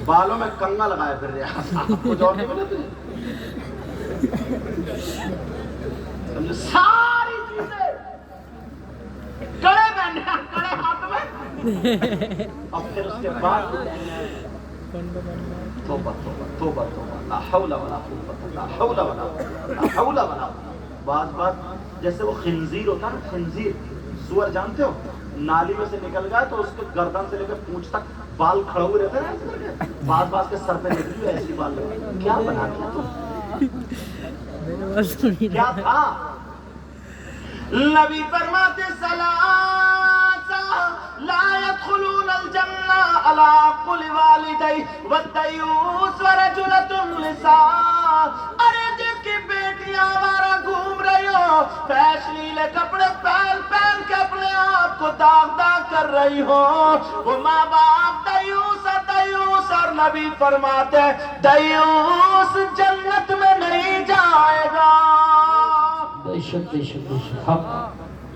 بالوں میں کنگا لگائے پھر رہے کچھ اور نہیں ملا تجھے؟ ساری چیزیں کڑے پہنے کڑے ہاتھ میں اب پھر اس کے بعد توبہ توبہ توبہ توبہ لا حول ولا قوت لا حول ولا قوت لا حول ولا قوت بعض جیسے وہ خنزیر ہوتا ہے نا خنزیر سور جانتے ہو نالی میں سے نکل گیا تو اس کے گردن سے لے کے پونچھ تک بال کھڑے ہوئے رہتے ہیں بعض کے سر پہ نکلی ہوئی ایسی بال لگے کیا بنا دیا تم کیا تھا نبی فرماتے ثلاثہ لا يدخلون الجنہ علی قل والدی والدیوس ورجلۃ النساء ارے جس کی بیٹیاں ہمارا گھوم رہی ہو فیشنیلے کپڑے پہن پہن کے اپنے آپ کو داغ داغ کر رہی ہو وہ ماں باپ دیوس اور نبی فرماتے دیوس جنت میں نہیں جائے گا بے شک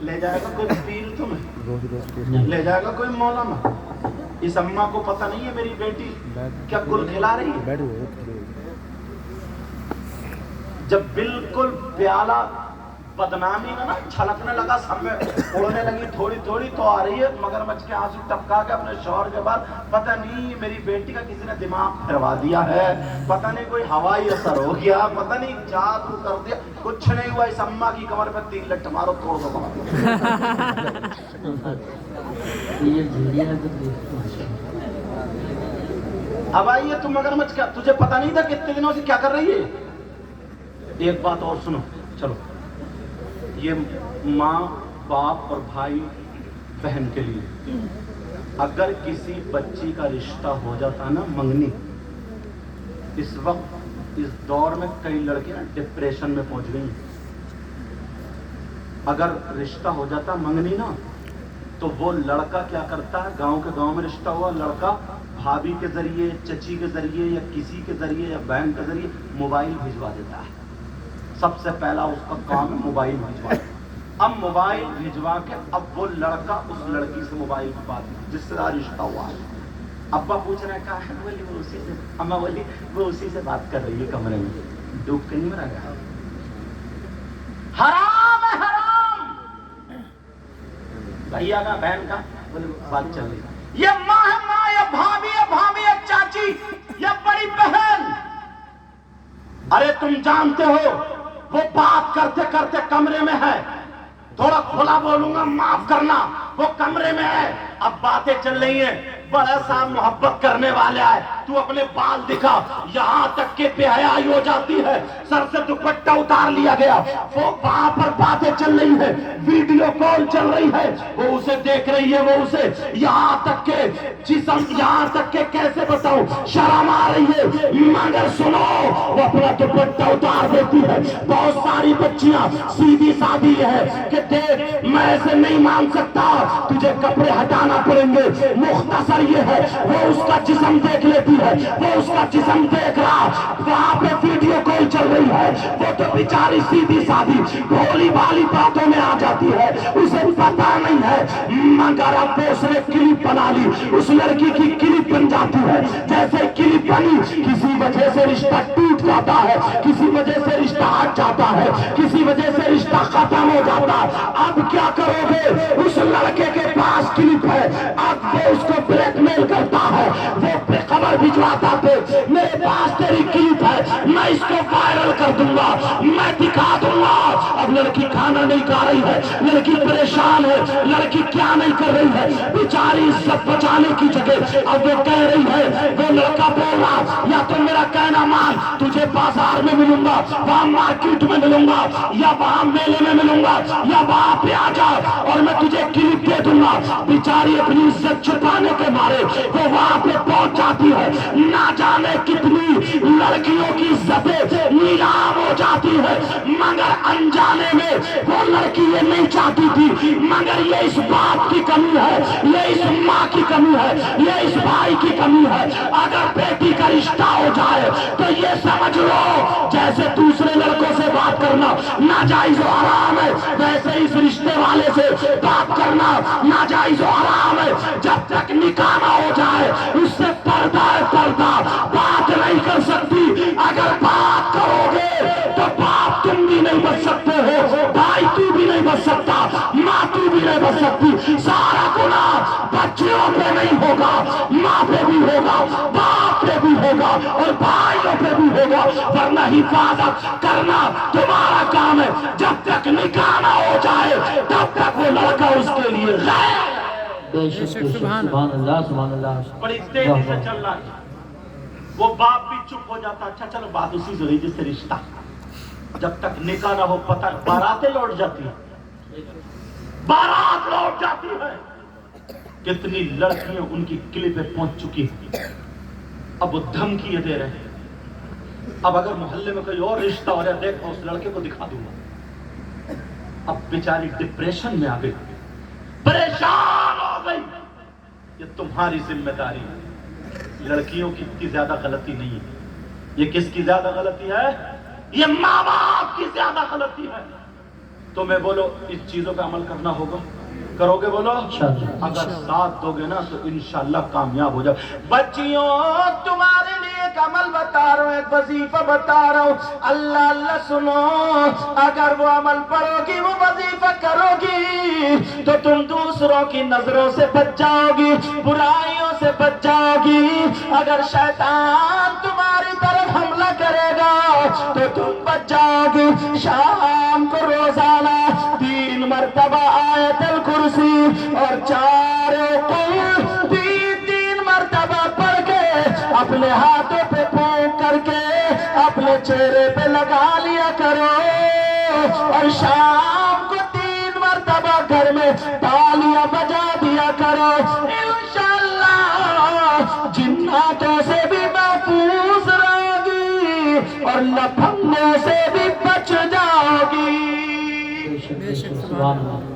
لے جائے گا کوئی پیر تمہیں لے جائے گا کوئی مولانا اس اماں کو پتہ نہیں ہے میری بیٹی کیا گل کھلا رہی ہے جب بالکل پیالہ بدنامی میں نا چھلکنے لگا سب میں اڑنے لگی تھوڑی تھوڑی تو آ رہی ہے مگرمچھ کے آنسو ٹپکا کے اپنے شوہر کے بعد پتہ نہیں میری بیٹی کا کسی نے دماغ پھروا دیا ہے پتہ نہیں کوئی ہوائی اثر ہو گیا پتہ نہیں جادو کر دیا کچھ نہیں ہوا اس اماں کی کمر پہ 3 لٹ مارو توڑ دو اب آئیے تم مگرمچھ کیا تجھے پتہ نہیں تھا کتنے دنوں سے کیا کر رہی ہے ایک بات اور سنو چلو یہ ماں باپ اور بھائی بہن کے لیے اگر کسی بچی کا رشتہ ہو جاتا نا منگنی اس وقت اس دور میں کئی لڑکیاں ڈپریشن میں پہنچ گئی اگر رشتہ ہو جاتا منگنی نا تو وہ لڑکا کیا کرتا ہے گاؤں میں رشتہ ہوا لڑکا بھابھی کے ذریعے چچی کے ذریعے یا کسی کے ذریعے یا بہن کے ذریعے موبائل بھجوا دیتا ہے سب سے پہلا اس کا کام ہے موبائل بھجوا اب موبائل بھجوا کے اب وہ لڑکا اس لڑکی سے موبائل کی بات جس سے رشتہ ہوا ہے ابا پوچھ رہا ہے کہاں ہے بولی وہ اسی سے اما بولی وہ اسی سے بات کر رہی ہے کمرے میں ڈوب کے نہیں مرا گیا حرام ہے حرام بھیا کا بہن کا بات چل رہی یہ ماں ہے ماں یا بھابھی ہے بھابھی یا چاچی یا بڑی بہن ارے تم جانتے ہو وہ بات کرتے کرتے کمرے میں ہے تھوڑا کھلا بولوں گا معاف کرنا وہ کمرے میں ہے اب باتیں چل رہی ہیں بڑا سا محبت کرنے والے آئے تو اپنے بال دکھا یہاں تک کہ بے حیائی ہو جاتی ہے سر سے دوپٹہ اتار لیا گیا وہ وہاں پر باتیں چل رہی ہے ویڈیو کال چل رہی ہے وہ اسے دیکھ رہی ہے وہ اسے یہاں تک کہ جسم یہاں تک کہ کیسے بتاؤں شرم آ رہی ہے مگر سنو وہ اپنا دوپٹہ اتار دیتی ہے بہت ساری بچیاں سیدھی سادھی ہے کہ دیکھ میں ایسے نہیں مان سکتا تجھے کپڑے ہٹانا پڑیں گے مختصر یہ ہے وہ اس کا جسم دیکھ لیتی ہے وہ اس کا جسم دیکھ رہا وہاں پہ ویڈیو کال چل رہی ہے وہ تو بیچاری سیدھی سادھی بھولی بھالی باتوں میں آ جاتی ہے اسے پتا نہیں ہے مگر اب وہ اس نے کلپ بنا لی اس لڑکی کی کلپ بن جاتی ہے جیسے کلپ بنی کسی وجہ سے رشتہ ٹوٹ جاتا ہے کسی وجہ سے رشتہ ہٹ جاتا ہے کسی وجہ سے رشتہ ختم ہو جاتا ہے اب کیا کرو گے اس لڑکے کے پاس کلپ ہے اب وہ اس کو بلیک میل کرتا ہے وہ خبر بھجواتا تھے میرے پاس تیری کلپ ہے میں اس کو وائرل کر دوں گا میں دکھا دوں گا اب لڑکی کھانا نہیں کھا رہی ہے لڑکی پریشان ہے لڑکی کیا نہیں کر رہی ہے بیچاری عزت بچانے کی جگہ اب وہ کہہ رہی ہے وہ لڑکا بول رہا یا تو میرا کہنا مان تجھے بازار میں ملوں گا وہاں مارکیٹ میں ملوں گا یا وہاں میلے میں ملوں گا یا وہاں پہ آ جا اور میں تجھے کلپ دے دوں گا بیچاری اپنی عزت چھپانے کے مارے وہ وہاں پہ پہنچ جاتی ہے نہ جانے کتنی لڑکیوں کی عزتیں نیلام ہو جاتی ہے مگر انجانے میں وہ لڑکی یہ نہیں چاہتی تھی مگر یہ اس باپ کی کمی ہے یہ اس ماں کی کمی ہے یہ اس بھائی کی کمی ہے اگر بیٹی کا رشتہ ہو جائے تو یہ سمجھ لو جیسے دوسرے لڑکوں سے بات کرنا ناجائز و حرام ہے ویسے اس رشتے والے سے بات کرنا ناجائز و حرام ہے جب تک نکاح نہ ہو جائے اس سے پردہ ہے پردہ بھی ہوگا، باپ پہ بھی ہوگا اور بھائیوں پہ بھی ہوگا، ورنہ حفاظت کرنا تمہارا کام ہے۔ جب تک نکاح نہ ہو جائے تب تک وہ لڑکا اس کے لیے غیر۔ بے شک سبحان اللہ سبحان اللہ۔ بڑی تیزی سے چل رہا ہے۔ وہ باپ بھی چپ ہو جاتا، اچھا چلو بات اسی سے ہوئی جس سے رشتہ، جب تک نکاح نہ ہو پتہ باراتیں لوٹ جاتی ہیں، بارات لوٹ جاتی ہے۔ کتنی لڑکیاں ان کی کلے پہ پہنچ چکی ہیں، اب وہ دھمکیاں دے رہے ہیں، اب اگر محلے میں کوئی اور رشتہ ہو رہا دیکھ میں اس لڑکے کو دکھا دوں گا۔ اب بیچاری ڈپریشن میں آ گئی، پریشان ہو گئی۔ یہ تمہاری ذمہ داری ہے، لڑکیوں کی اتنی زیادہ غلطی نہیں ہے۔ یہ کس کی زیادہ غلطی ہے؟ یہ ماں باپ کی زیادہ غلطی ہے۔ تمہیں بولو اس چیزوں پہ عمل کرنا ہوگا، کرو گے؟ بولو اگر ساتھ دو گے نا تو انشاءاللہ کامیاب ہو جاؤ۔ بچیوں تمہارے لیے ایک عمل بتا رہا ہوں، ایک وظیفہ بتا رہا ہوں، اللہ اللہ سنو۔ اگر وہ عمل پڑھو گی، وہ وظیفہ کرو گی تو تم دوسروں کی نظروں سے بچ جاؤ گی، برائیوں سے بچ جاؤ گی۔ اگر شیطان تمہاری طرف حملہ کرے گا تو تم بچ جاؤ گی۔ شام کو روزانہ 3 مرتبہ آیت الکرسی اور 4 قل 3 مرتبہ پڑھ کے اپنے ہاتھوں پہ پھونک کر کے اپنے چہرے پہ لگا لیا کرو، اور شام کو 3 مرتبہ گھر میں تالیاں بجا دیا کرو۔ انشاءاللہ جناتوں سے بھی محفوظ رہو گی اور لپھنگوں سے بھی بچ جاؤ گی۔ بے شک سبحان اللہ۔